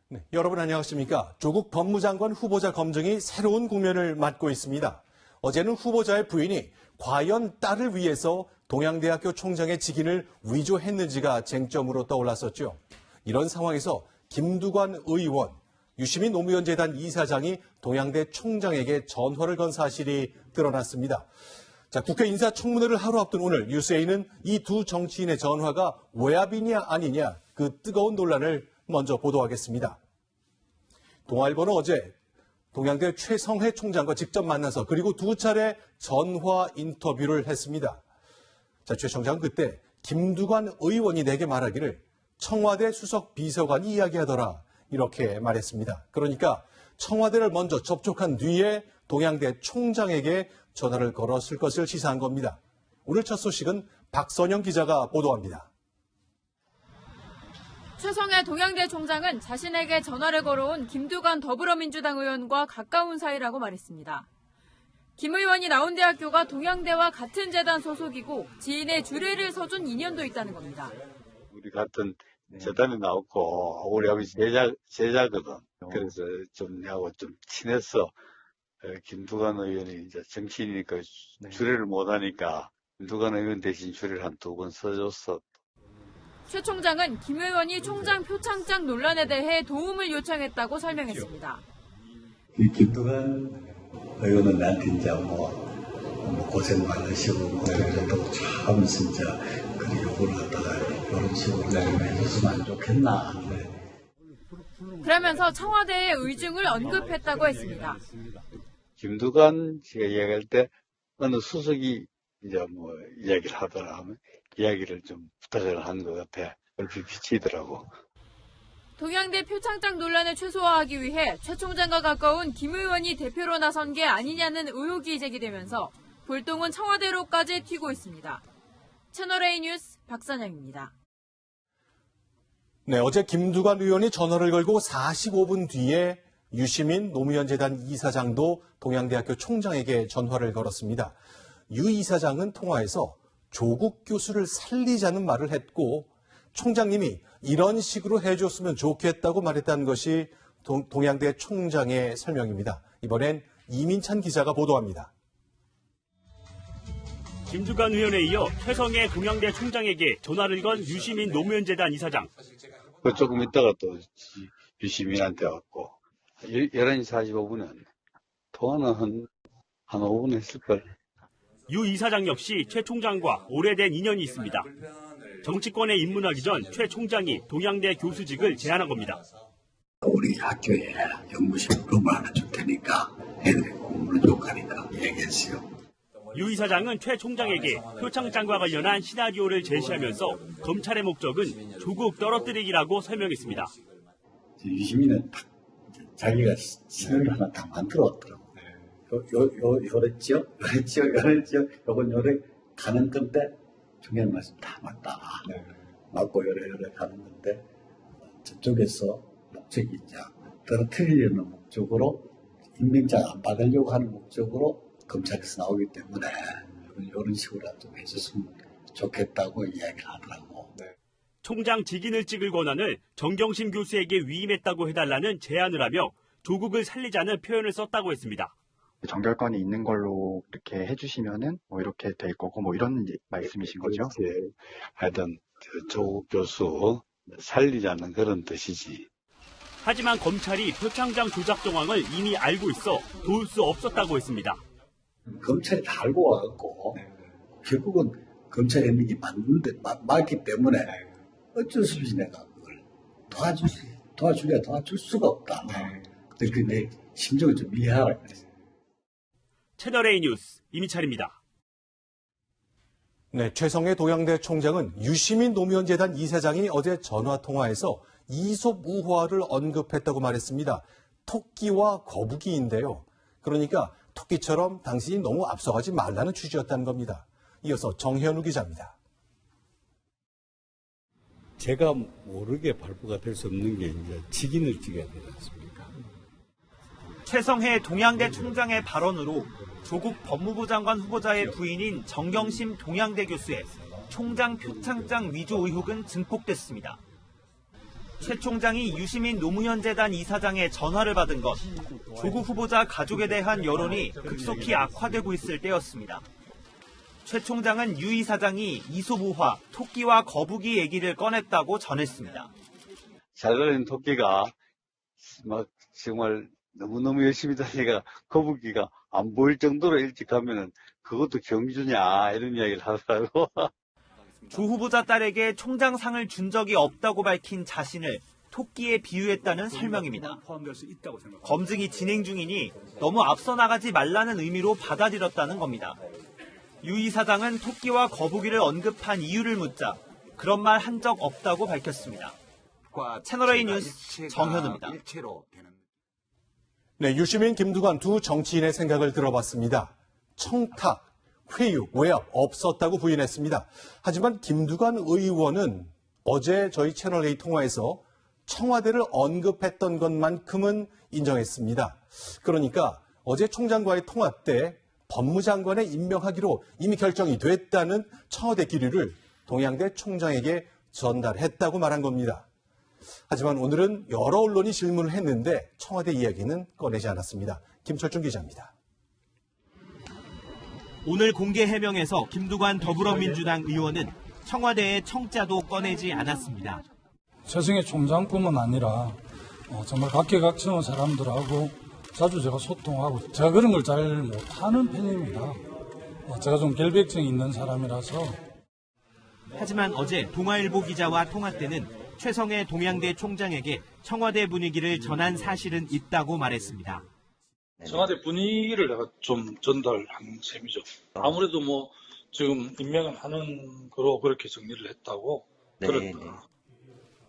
네, 여러분 안녕하십니까? 조국 법무장관 후보자 검증이 새로운 국면을 맞고 있습니다. 어제는 후보자의 부인이 과연 딸을 위해서 동양대학교 총장의 직인을 위조했는지가 쟁점으로 떠올랐었죠. 이런 상황에서 김두관 의원, 유시민 노무현 재단 이사장이 동양대 총장에게 전화를 건 사실이 드러났습니다. 자, 국회 인사청문회를 하루 앞둔 오늘 뉴스에이는 이 두 정치인의 전화가 외압이냐 아니냐 그 뜨거운 논란을 먼저 보도하겠습니다. 동아일보는 어제 동양대 최성해 총장과 직접 만나서 그리고 두 차례 전화 인터뷰를 했습니다. 자, 최 총장은 그때 김두관 의원이 내게 말하기를 청와대 수석 비서관이 이야기하더라 이렇게 말했습니다. 그러니까 청와대를 먼저 접촉한 뒤에 동양대 총장에게 전화를 걸었을 것을 시사한 겁니다. 오늘 첫 소식은 박선영 기자가 보도합니다. 최성해 동양대 총장은 자신에게 전화를 걸어온 김두관 더불어민주당 의원과 가까운 사이라고 말했습니다. 김 의원이 나온 대학교가 동양대와 같은 재단 소속이고 지인의 주례를 서준 인연도 있다는 겁니다. 우리 같은 재단에 나왔고 우리 아버지 제자거든. 그래서 좀 내하고 좀 친했어. 김두관 의원이 이제 정치인이니까 주례를 못하니까 김두관 의원 대신 주례를 한 2번 써줬어. 최 총장은 김 의원이 총장 표창장 논란에 대해 도움을 요청했다고 설명했습니다. 김두관 의원은 나한테 이제 고생 많으시고 그래도 참 진짜 그 요구를 갖다가 이런 식으로 좀 해줬으면 안 좋겠나. 그러면서 청와대의 의중을 언급했다고 했습니다. 김두관 씨가 이야기할 때 어느 수석이 이제 이야기를 하더라 하면 이야기를 좀 부탁을 한 것 같아. 얼핏 비치더라고. 동양대 표창장 논란을 최소화하기 위해 최 총장과 가까운 김 의원이 대표로 나선 게 아니냐는 의혹이 제기되면서 불똥은 청와대로까지 튀고 있습니다. 채널A 뉴스 박선영입니다. 네, 어제 김두관 의원이 전화를 걸고 45분 뒤에 유시민 노무현 재단 이사장도 동양대학교 총장에게 전화를 걸었습니다. 유 이사장은 통화에서 조국 교수를 살리자는 말을 했고 총장님이 이런 식으로 해줬으면 좋겠다고 말했다는 것이 동양대 총장의 설명입니다. 이번엔 이민찬 기자가 보도합니다. 김두관 의원에 이어 최성해 동양대 총장에게 전화를 건 유시민 노무현 재단 이사장. 조금 있다가 또 유시민한테 왔고 11시 45분은 통화는 한 5분 했을걸. 유 이사장 역시 최 총장과 오래된 인연이 있습니다. 정치권에 입문하기 전 최 총장이 동양대 교수직을 제안한 겁니다. 우리 학교에 연구실 건물 하나 줄 테니까 애들이 공부를 좀 가니까 얘기했어요. 유 이사장은 최 총장에게 표창장과 관련한 시나리오를 제시하면서 검찰의 목적은 조국 떨어뜨리기라고 설명했습니다. 유시민은 자기가 시나리오 하나 다 만들어왔더라고. 요랬죠? 요건 요래 가는 건데 중요한 말씀 다 맞다. 맞고 요래 가는 건데 저쪽에서 목적이 이제 떨어뜨리려는 목적으로 임명장 안 받으려고 하는 목적으로 검찰에서 나오기 때문에 이런 식으로 좀 해줬으면 좋겠다고 이야기를 하더라고. 총장 직인을 찍을 권한을 정경심 교수에게 위임했다고 해달라는 제안을 하며 조국을 살리자는 표현을 썼다고 했습니다. 정결권이 있는 걸로 이렇게 해주시면은 이렇게 될 거고 이런 말씀이신 거죠? 하여튼 조국 교수 살리자는 그런 뜻이지. 하지만 검찰이 표창장 조작 정황을 이미 알고 있어 도울 수 없었다고 했습니다. 검찰이 다 알고 와갖고 결국은 검찰이 있는 게 맞기 때문에 어쩔 수 없이 내가 그걸 도와줄 수가 없다. 근데 내 심정을 좀 이해하라 그랬어요. 채널A 뉴스 이민찬입니다. 네, 최성해 동양대 총장은 유시민 노무현 재단 이사장이 어제 전화 통화에서 이솝 우화를 언급했다고 말했습니다. 토끼와 거북이인데요. 그러니까 토끼처럼 당신이 너무 앞서가지 말라는 취지였다는 겁니다. 이어서 정현우 기자입니다. 제가 모르게 발부가 될 수 없는 게 이제 직인을 찍어야 되지 않습니까? 최성해 동양대 총장의 발언으로 조국 법무부 장관 후보자의 부인인 정경심 동양대 교수의 총장 표창장 위조 의혹은 증폭됐습니다. 최 총장이 유시민 노무현 재단 이사장의 전화를 받은 것, 조국 후보자 가족에 대한 여론이 급속히 악화되고 있을 때였습니다. 최 총장은 유 이사장이 이소부화, 토끼와 거북이 얘기를 꺼냈다고 전했습니다. 잘 다니는 토끼가 막 정말 너무너무 열심히 다니니까 거북이가 안 보일 정도로 일찍 가면은 그것도 경주냐 이런 이야기를 하더라고. 조 후보자 딸에게 총장상을 준 적이 없다고 밝힌 자신을 토끼에 비유했다는 설명입니다. 검증이 진행 중이니 너무 앞서 나가지 말라는 의미로 받아들였다는 겁니다. 유 이사장은 토끼와 거북이를 언급한 이유를 묻자 그런 말 한 적 없다고 밝혔습니다. 채널A 뉴스 정현우입니다. 네, 유시민, 김두관 두 정치인의 생각을 들어봤습니다. 청탁, 회유, 외압 없었다고 부인했습니다. 하지만 김두관 의원은 어제 저희 채널A 통화에서 청와대를 언급했던 것만큼은 인정했습니다. 그러니까 어제 총장과의 통화 때 법무장관에 임명하기로 이미 결정이 됐다는 청와대 기류를 동양대 총장에게 전달했다고 말한 겁니다. 하지만 오늘은 여러 언론이 질문을 했는데 청와대 이야기는 꺼내지 않았습니다. 김철중 기자입니다. 오늘 공개 해명에서 김두관 더불어민주당 의원은 청와대의 청자도 꺼내지 않았습니다. 최승희 총장뿐만 아니라 정말 각계각층의 사람들하고 자주 제가 소통하고 제가 그런 걸 잘 못하는 편입니다. 제가 좀 결백증이 있는 사람이라서. 하지만 어제 동아일보 기자와 통화 때는 최성해 동양대 총장에게 청와대 분위기를 전한 사실은 있다고 말했습니다. 청와대 분위기를 내가 좀 전달한 셈이죠. 아무래도 뭐 지금 임명을 하는 거로 그렇게 정리를 했다고 들었다.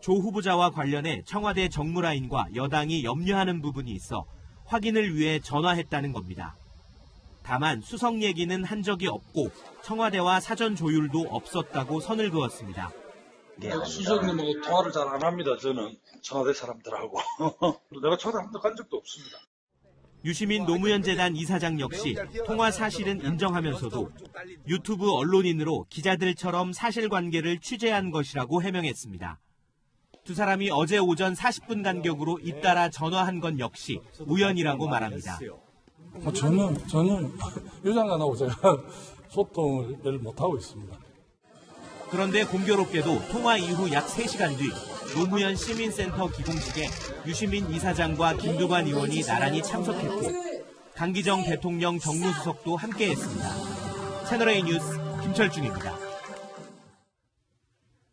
조 후보자와 관련해 청와대 정무라인과 여당이 염려하는 부분이 있어 확인을 위해 전화했다는 겁니다. 다만 수석 얘기는 한 적이 없고 청와대와 사전 조율도 없었다고 선을 그었습니다. 수석님하고 통화를 잘 안 합니다. 저는 청와대 사람들하고. 내가 청와대 한 번 간 적도 없습니다. 유시민 노무현 재단 이사장 역시 통화 사실은 인정하면서도 유튜브 언론인으로 기자들처럼 사실관계를 취재한 것이라고 해명했습니다. 두 사람이 어제 오전 40분 간격으로 잇따라 전화한 건 역시 우연이라고 말합니다. 저는 유 장관하고 제가 소통을 별 못하고 있습니다. 그런데 공교롭게도 통화 이후 약 3시간 뒤 노무현 시민센터 기공식에 유시민 이사장과 김두관 의원이 나란히 참석했고 강기정 대통령 정무수석도 함께했습니다. 채널A 뉴스 김철중입니다.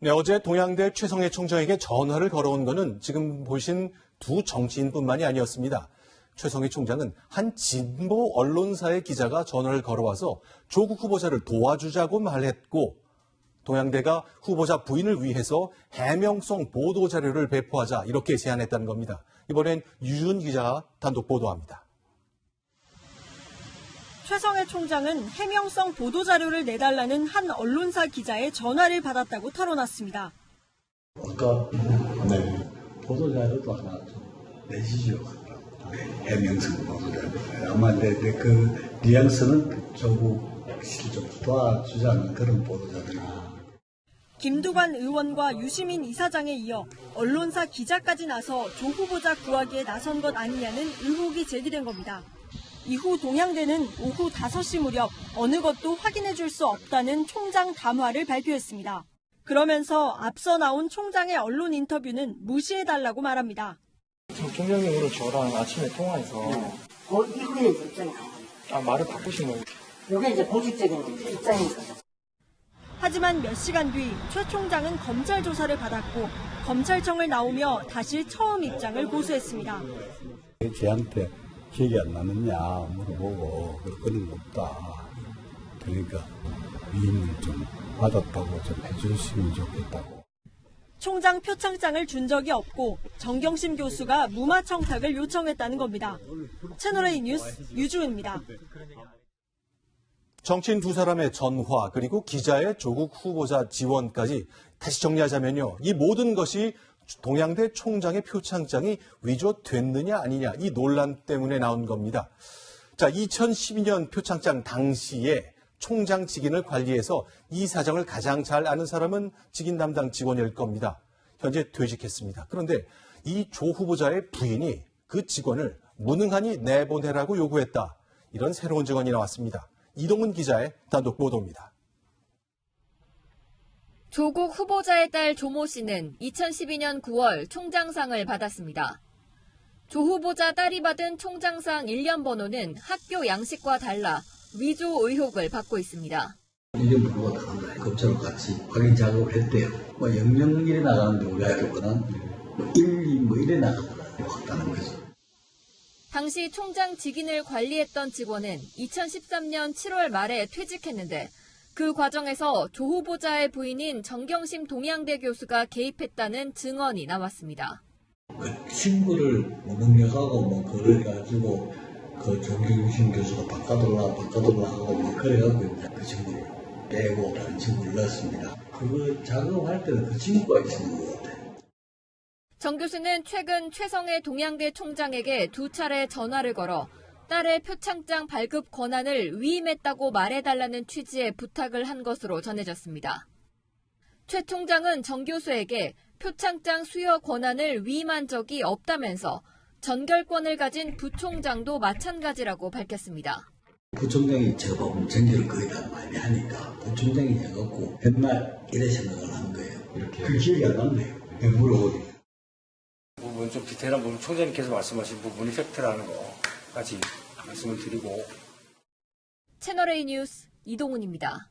네, 어제 동양대 최성해 총장에게 전화를 걸어온 것은 지금 보신 두 정치인뿐만이 아니었습니다. 최성해 총장은 한 진보 언론사의 기자가 전화를 걸어와서 조국 후보자를 도와주자고 말했고 동양대가 후보자 부인을 위해서 해명성 보도자료를 배포하자 이렇게 제안했다는 겁니다. 이번엔 유준 기자가 단독 보도합니다. 최성해 총장은 해명성 보도자료를 내달라는 한 언론사 기자의 전화를 받았다고 털어놨습니다. 아까 보도자료도 하나 좀 내시죠. 해명성 보도자료. 아마 그 뉘앙스는 조국실 좀 도와주자는 그런 보도자료입니다. 김두관 의원과 유시민 이사장에 이어 언론사 기자까지 나서 조 후보자 구하기에 나선 것 아니냐는 의혹이 제기된 겁니다. 이후 동양대는 오후 5시 무렵 어느 것도 확인해 줄 수 없다는 총장 담화를 발표했습니다. 그러면서 앞서 나온 총장의 언론 인터뷰는 무시해달라고 말합니다. 총장님 오늘 저랑 아침에 통화해서 이후에 입장이 나와요. 말을 바꾸신 거예요? 이게 이제 공식적인 입장이죠. 하지만 몇 시간 뒤 최 총장은 검찰 조사를 받았고 검찰청을 나오며 다시 처음 입장을 고수했습니다. 쟤한테 기억이 안 나느냐 물어보고 그런 거 없다. 그러니까 위임을 좀 받았다고 좀 해주시면 좋겠다고. 총장 표창장을 준 적이 없고 정경심 교수가 무마 청탁을 요청했다는 겁니다. 채널A 뉴스 유주은입니다. 정치인 두 사람의 전화 그리고 기자의 조국 후보자 지원까지 다시 정리하자면요. 이 모든 것이 동양대 총장의 표창장이 위조됐느냐 아니냐 이 논란 때문에 나온 겁니다. 자, 2012년 표창장 당시에 총장 직인을 관리해서 이 사정을 가장 잘 아는 사람은 직인 담당 직원일 겁니다. 현재 퇴직했습니다. 그런데 이 조 후보자의 부인이 그 직원을 무능하니 내보내라고 요구했다. 이런 새로운 증언이 나왔습니다. 이동훈 기자의 단독 보도입니다. 조국 후보자의 딸 조모 씨는 2012년 9월 총장상을 받았습니다. 조 후보자 딸이 받은 총장상 1년 번호는 학교 양식과 달라 위조 의혹을 받고 있습니다. 이게 뭐가 다른가 검찰과 같이 확인 작업을 했대요. 001에 나가는데 우리 학교보다는 1, 2 이래 나가더라고요. 확다는 거죠. 당시 총장 직인을 관리했던 직원은 2013년 7월 말에 퇴직했는데 그 과정에서 조 후보자의 부인인 정경심 동양대 교수가 개입했다는 증언이 나왔습니다. 그 친구를 능력하고 그래가지고 그 정경심 교수가 바꿔달라 하고 그래갖고 이제 그 친구를 빼고 다른 친구를 넣었습니다. 그거 작업할 때는 그 친구가 있었는 것 같아요. 정 교수는 최근 최성해 동양대 총장에게 2차례 전화를 걸어 딸의 표창장 발급 권한을 위임했다고 말해달라는 취지의 부탁을 한 것으로 전해졌습니다. 최 총장은 정 교수에게 표창장 수여 권한을 위임한 적이 없다면서 전결권을 가진 부총장도 마찬가지라고 밝혔습니다. 부총장이 제가 보면 전결을 거의 다 많이 하니까 부총장이 해갖고 맨날 이래 생각을 한 거예요. 이렇게 그 기억이 안 났네요. 물어보니까. 부분 좀 디테일한 부분 총장님께서 말씀하신 부분이 팩트라는 거까지 말씀을 드리고. 채널A 뉴스 이동훈입니다.